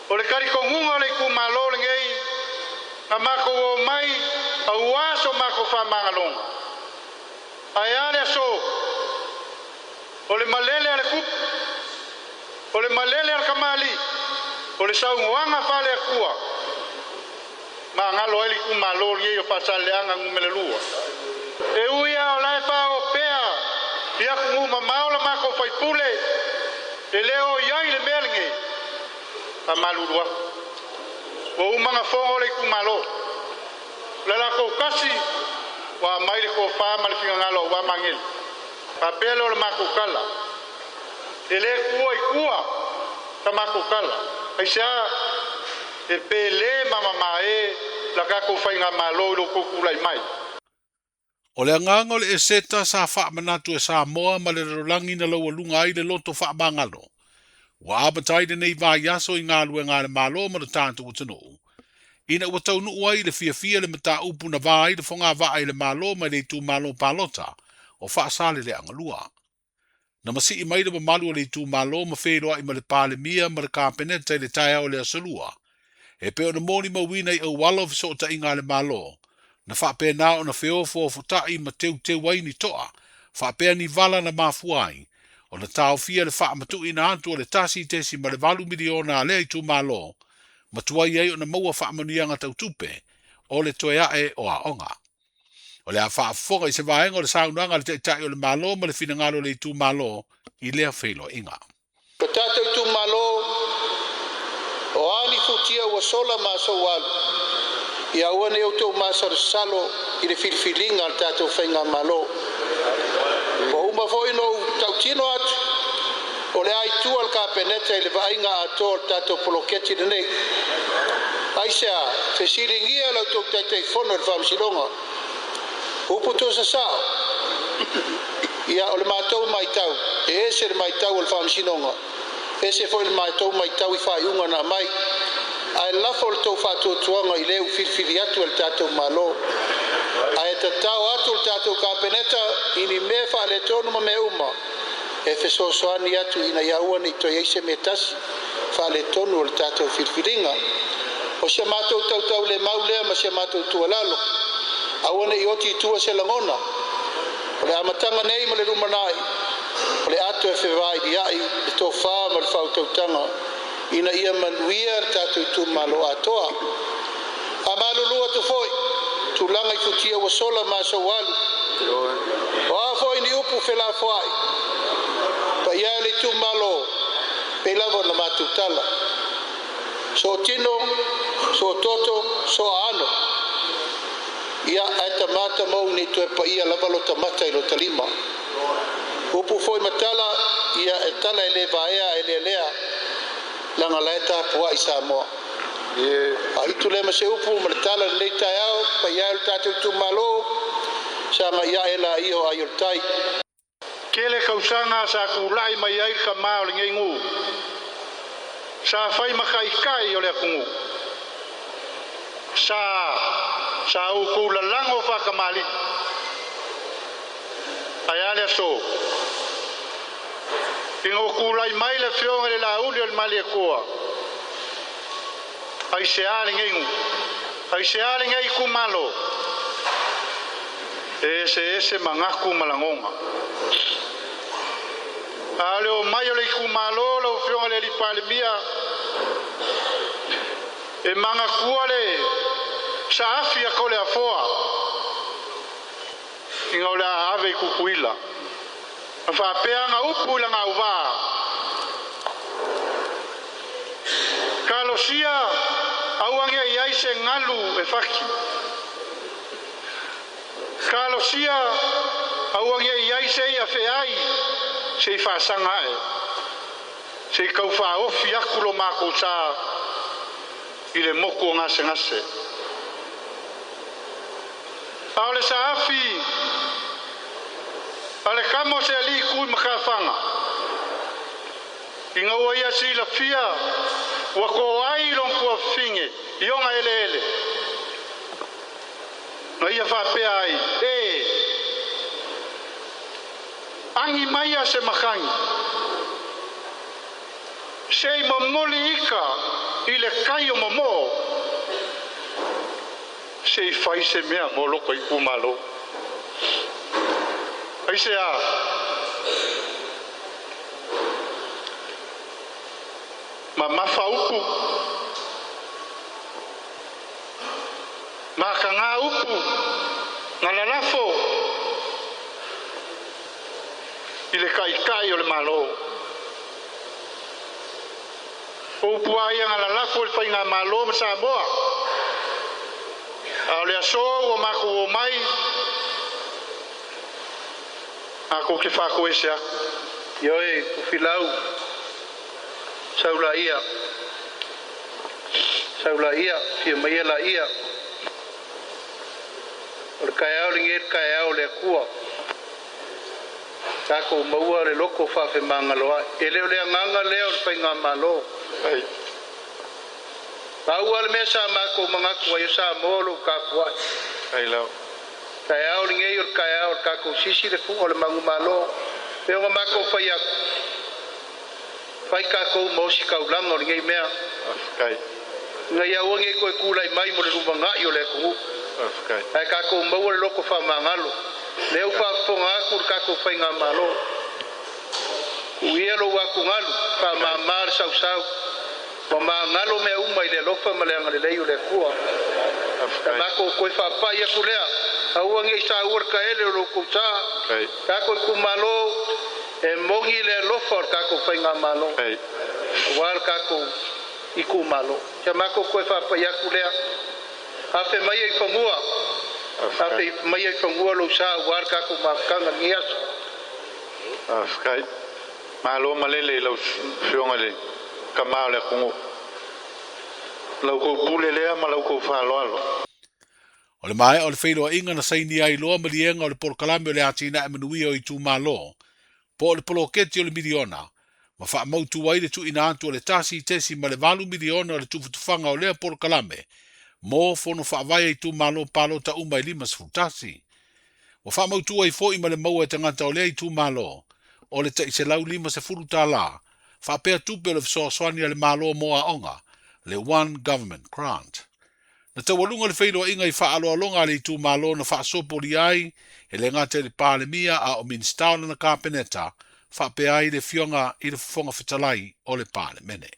O le kari kongunga le ku malo le ngei. Na mako o mai au aso mako fa mangalonga. Ai ale so. O le malele ale kup. O le malele ale kamali. O le saungoanga fale akua. Ma ngalo eli ku malo le ngei o pasaleanga ngumelelua. E uia o lai fa o pea. Ia kungu mamaola mako fai pule. E leo iai le mea le ngei. A malurua. O umanga fongo le kumalo. Lala ko kasi wa mai le ko fa mal finga ngalo wa mangel. Pa pelo le mako kala. Ele kuo I kua ta mako kala. Aisa e pele mama mae la ka ko fa nga malo lo ko kula mai. O le anganga le eseta sa wha manatu e sa moa ma le rolangi na lau alunga ai le loto wha mangalo. Wa abataide nei va yaso I ngā lue ngā le malo ma le tātou utano. Ina ua tau nuu ai le fia le mata upu na vai le fonga vai le malo ma le tu malo palota o wha asale le angalua. Na masi I mai le malu le tu malo ma wheroa I ma le pale mia ma le kāpeneta I le taia o le asalua. E peo na moni ma wina I au walo fiso ta inga le malo. Na wha pe na o na wheo fo futai ma teu waini toa. Wha pe ni vala na mafuai. O na tau fia le wha matu ina antu o le tasi tesi ma le valu miliona le I tu malo. Ma tuai ai o na maua wha manianga tau tupe. O le toea e o a onga. O le a wha fonga I se vaenga o le saunanga le teitai o le malo ma le finangalo le tu malo I lea whelo inga. Ko tātou tu malo o ani futia ua sola maso walu. Ia ua ne o tau masar salo I le filfilinga le tātou whainga malo. Ko uma foi no tau tino atu. O le ai tu al kāpeneta I le vainga ato le tātou poloketi de nei. Aisa, fesiringia lau tau taitai fono le whamsilonga. Upu to sa sao. Ia o le mātou mai tau. E ese le mai tau o le whamsilonga. Ese foi le mai tau I whaiunga na mai. Ai lafo le tau whatuatuanga I leu filfili atu le tātou malo. Ai tatau atu le tātou kāpeneta ini me wha le tonu ma me uma. E fesosoani atu ina iaua ni toi eise me tasi. Wha le tonu le tātou filfilinga. O se mātou tau le maulea ma se mātou tualalo. Awane I oti tua se langona. O le amatanga nei ma le rumanai. O le ato e whewai di ai, le tō whā ma le whautautanga. Ina ia manuia le tātou tu malo atoa. A malulua tu foi, tu langa I futia wa sola maso walu. O a foi ni upu whela whai. Pa ia le tu malo, pe lavo na matutala. So tino, so toto, so ano. Ia aita mata mau ni tu e pa ia lavalo tamata I lo talima. Upu foi matala, ia e tala e le vaea e le lea. Langa laeta pua I Samoa. A itu le mase upu ma le tala le tai au, pa ia le tātou tu malo, sanga ia e la io a yurtai. Kele kausanga sa kulai mai ai ka mao le ngei ngu. Sa fai makai kai o le kungu. Sa uku la lango fa kamali. Ayale so. Ingo kulai mai le fionga le la uli o le mali koa. Ai se ale ngei ngu. Ai se ale ngei kumalo. Ese mangaku malangonga. Ale o mai o le kumalo lo fionga le lipalimia. E mangaku ale sa afia ko le afoa. Inga o le ave kukuila. Fa peanga upu la nga uva. Kalosia auangia iai se ngalu e faki. Kalosia auangia iai se ia feai se fa sangae. Se kau fa ofi akulo mako sa ile moko ngase. Aole sa afi ale kamo se ali kui makafanga. Inga ua ia si la fia. Wako ai lon kua finge. Ionga ele. Na ia whapea ai. Angi maia se makangi. Sei mamoli ika. i le kai o momo se i fai se mea mo loko i kumalo ai se a ma mafa upu ma kanga upu ngalalafo i le kai o le malo o puai ngalalafo le fai ngā malo ma Samoa a le aso o mako o mai ako ke whako e sea ioe kufilau saula ia fia mai la ia o le kai au linge kai au le kua kako maua le loko whawhe mangaloa e leo le nganga leo le whainga malo ai Pau al mesa mako mangaku ayo sa molo kakua ai lao kai au linge yor kai au kako sisi le fu o le mangu malo pe o mako fai aku fai kako mosi kaulang o linge mea kai ngai au nge ko kulai mai mo le rumanga yo le ku kai ai kako mau le loko fa mangalo leu fa fonga ku kako fai nga malo uielo wa ku ngalu fa mamar sau Mama ngalo me umai le lofa malenga le leio le kua. Mako koe whapai aku lea. Aua ngi sa urka ele o loko sa. Kako i kumalo e mongi le lofa kako whainga malo. Wal kako i kumalo. Kia mako koe whapai aku lea. Hafe mai ai whangua. Hafe mai ai whangua lo sa wal kako makanga ngias. Afkai. Malo malele lau fionga le. Kamau le kungu. Lau ko pule lea ma lau ko whaloalo. O le mai o le whailoa inga na saini ai loa malienga o le polokalame o le atina e manuia o i tū malo. Po o le poloketi o le miliona. Ma wha mautu wai le tu ina antu o le tasi tesi ma le valu miliona o le tufutufanga o lea polokalame. Mo fono wha vai i tū malo palo ta umai limas futasi. Wa wha mautu wai fo i ma le maua e tangata o lea i tū malo. O le ta i se lau lima se furuta la. Fa pea tupe le soaswani le malo moa onga, le One Government Grant. Na tawalunga le whailoa inga i whaaloa longa le tu malo na whaasopoli ai, e le ngate le palemia a o minstauna na kapeneta, wha pea ai le fionga i le fonga whatalai o le palemene.